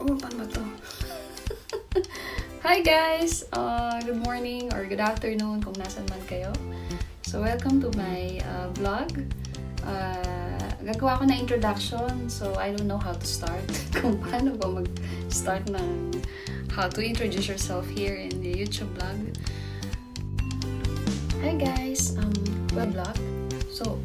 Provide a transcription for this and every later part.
Paano ba to? Hi guys! Good morning or good afternoon kung nasan man kayo. So welcome to my vlog. Gagawa ko na introduction, so I don't know how to start. Kung paano ba mag-start ng how to introduce yourself here in the YouTube vlog. Hi guys! Vlog. So,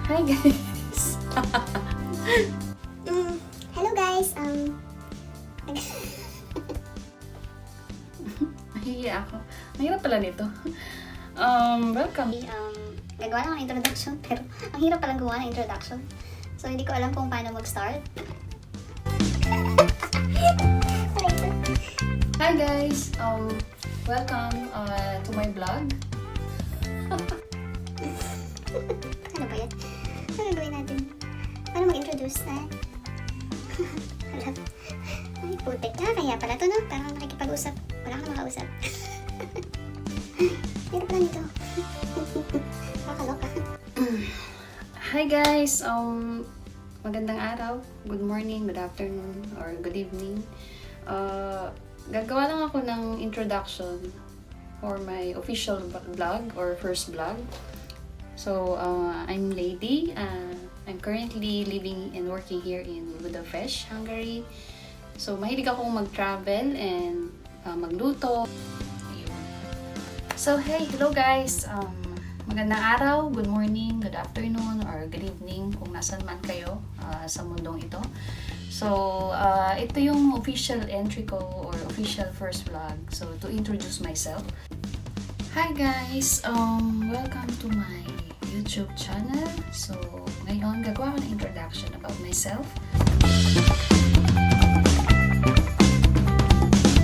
hi guys! Hello guys, Nahihiya ako. Ang hirap pala nito. Welcome. Gagawa lang ng introduction, pero ang hirap palang gumawa ng introduction. So, hindi ko alam kung paano mag-start. Hi guys! Welcome to my vlog. Ano ba yan? Ano gawin natin? Paano mag-introduce na? Ay, putik. Kaya pala to, no? Parang nakikipag-usap. Wala ka na makausap. Hirap lang ito. Makakaloka. Hi guys! Magandang araw, good morning, good afternoon, or good evening. Gagawa lang ako ng introduction for my official vlog or first vlog. So, I'm Laydee. I'm currently living and working here in Budapest, Hungary. So, mahilig akong mag-travel and magluto. So, hey, hello guys! Magandang araw, good morning, good afternoon, or good evening kung nasan man kayo sa mundong ito. So, ito yung official entry ko or official first vlog. So, to introduce myself. Hi guys! Welcome to my YouTube channel. So, ngayon gagawa ko ng introduction about myself.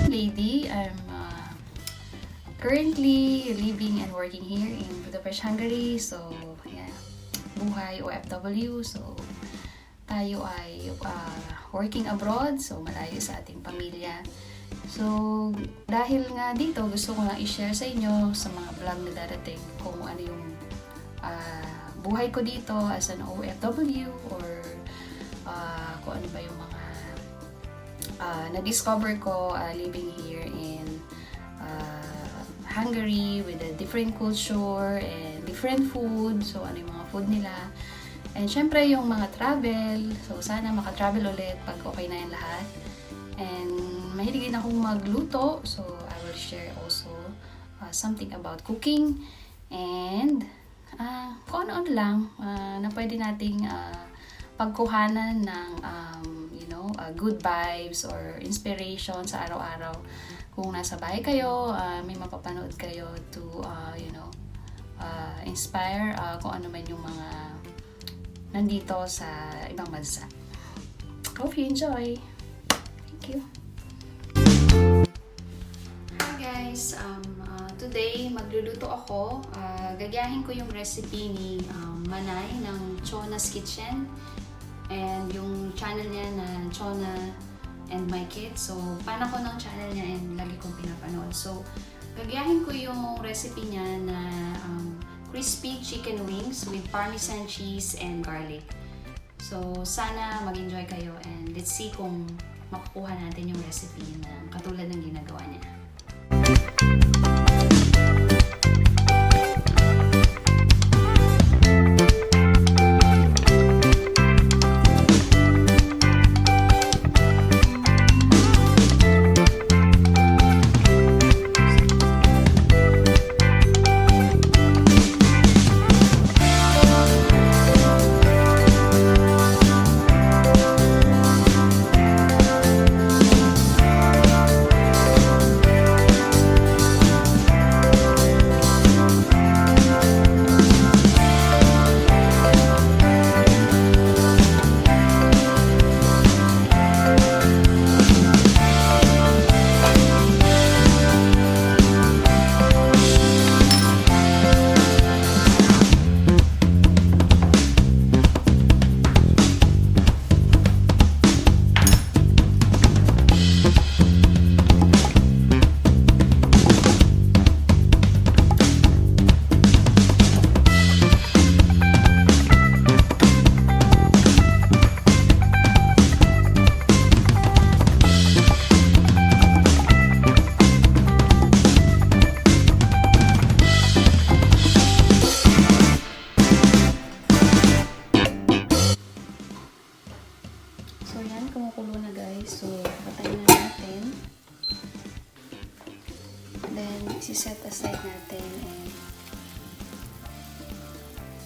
Laydee, I'm currently living and working here in Budapest, Hungary. So, yeah, buhay OFW. So, tayo ay working abroad. So, malayo sa ating pamilya. So, dahil nga dito, gusto ko lang i-share sa inyo sa mga vlog na darating kung ano yung buhay ko dito as an OFW or kung ano ba yung mga na-discover ko living here in Hungary with a different culture and different food. So, ano yung mga food nila. And syempre, yung mga travel. So, sana maka-travel ulit pag okay na yan lahat. And mahilig din akong magluto. So, I will share also something about cooking. And kung ano-ano lang na pwede nating pagkuhanan ng good vibes or inspiration sa araw-araw. Kung nasa bahay kayo, may mapapanood kayo to inspire kung ano man yung mga nandito sa ibang bansa. Hope you enjoy! Thank you! Hi guys! Today, magluluto ako. Gagayahin ko yung recipe ni Manay ng Chona's Kitchen. And yung channel niya na ChonaAndMyKids. So, fan ako ng channel niya and lagi kong pinapanood. So, gagayahin ko yung recipe niya na crispy chicken wings with Parmesan cheese and garlic. So, sana mag-enjoy kayo and let's see kung makukuha natin yung recipe na katulad ng ginagawa niya.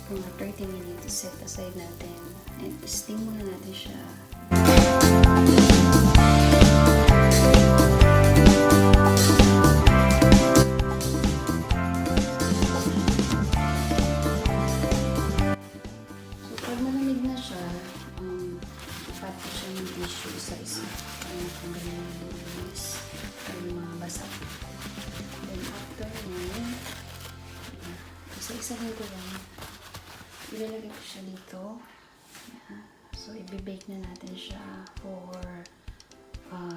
mga 30 minutes, set aside natin. And steam muna natin siya. So, pag malamig na siya, dapat ko siya ng tissue isa-isa. Para matanggalin yung linis or yung mga basa. Then, after nun, isa-isahin ko lang. Ilalagay ko siya dito. So, i-bake na natin siya for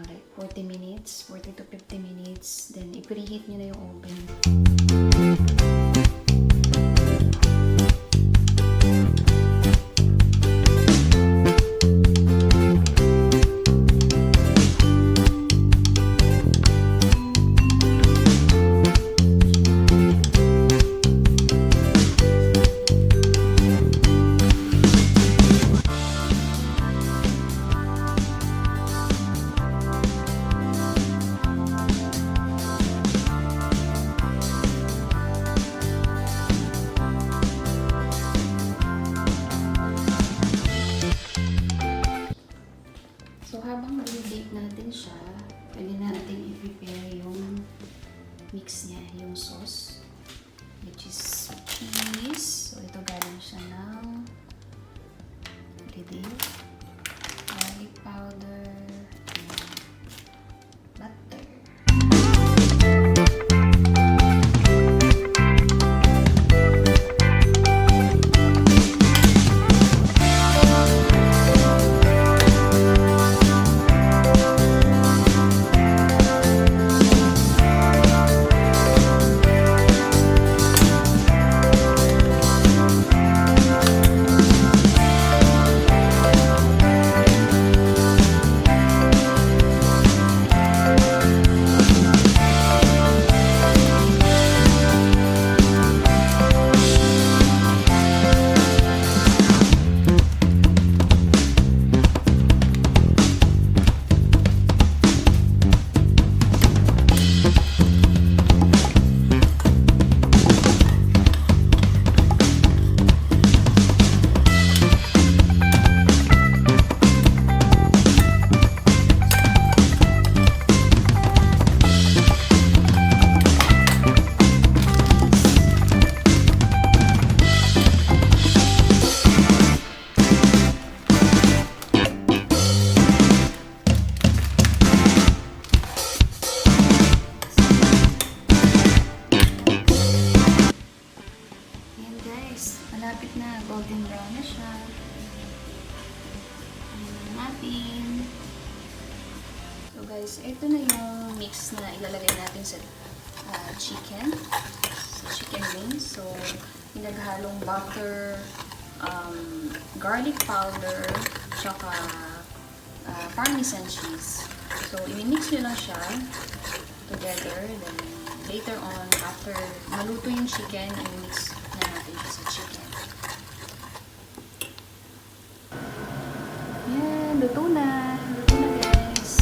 like 40 minutes, 40 to 50 minutes. Then, i-preheat nyo na yung oven. So, habang i-bake natin siya, pwede natin i-prepare yung mix niya, yung sauce, which is cheese. So, ito galing siya ng Laydee, garlic powder, butter. Malapit na, golden brown na siya. Ayan na natin. So guys, ito na yung mix na ilalagay natin sa chicken. Sa chicken wings. So, pinaghalong butter, garlic powder, tsaka Parmesan cheese. So, imimix nyo lang siya together. Then, later on, after maluto yung chicken, imimix na natin siya sa chicken. Yan, luto na. Luto na guys.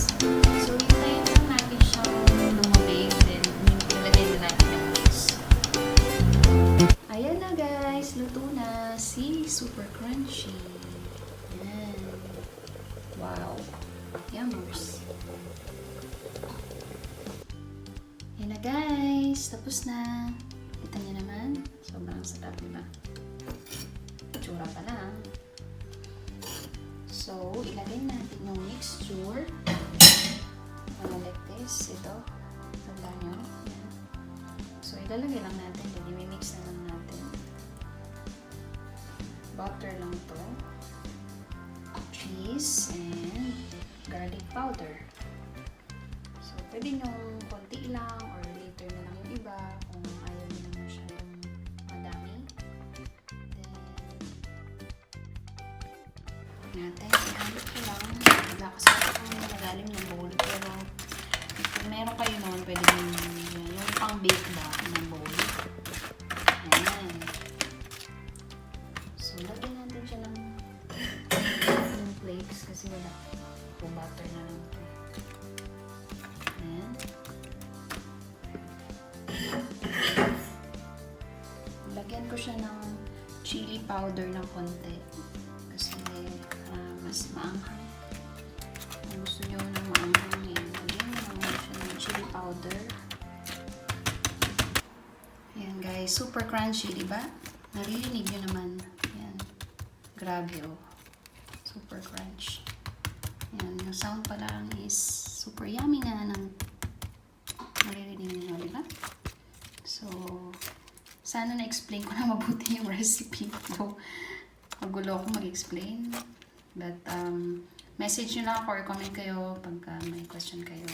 So, hintayin lang natin siyang lumabig. Then, nilagay na natin yung mix. Ayan na guys, luto na. See, super crunchy. Yan. Wow. Yummers. Yan na guys. Tapos na. Kita niyo naman. Sobrang sarap, diba? Tsura pa lang. So, ilagay natin yung mixture. Like this. Ito. Tandaan nyo. Yan. So, ilalagay lang natin. Then, i-mix na lang natin. Butter lang to. Cheese and garlic powder. So, pwede nyo konti lang or later na lang yung iba kung ayaw nyo na masyadong madami. Then, natin, ihalo ko lang. Wala kasi akong malalim ng bowl. Pero, kung meron kayo noon, pwede yung pang-bake ba ng bowl. Ayan. So, lagyan natin siya ng flakes kasi wala. Kung butter na lang ito. Ayan. Lagyan ko siya ng chili powder ng konti. Kasi mas maanghang. Kung gusto nyo ng maanghang, yan. Lagyan nyo naman siya ng chili powder. Ayan guys, super crunchy, di ba? Naririnig nyo naman. Ayan. Grabe oh. Super crunch. Ayan, yung sound pa lang is super yummy na ng naririnig nyo, di ba? So, sana na-explain ko na mabuti yung recipe ko. Magulo ako mag-explain. But, message nyo lang ako or comment kayo pag may question kayo.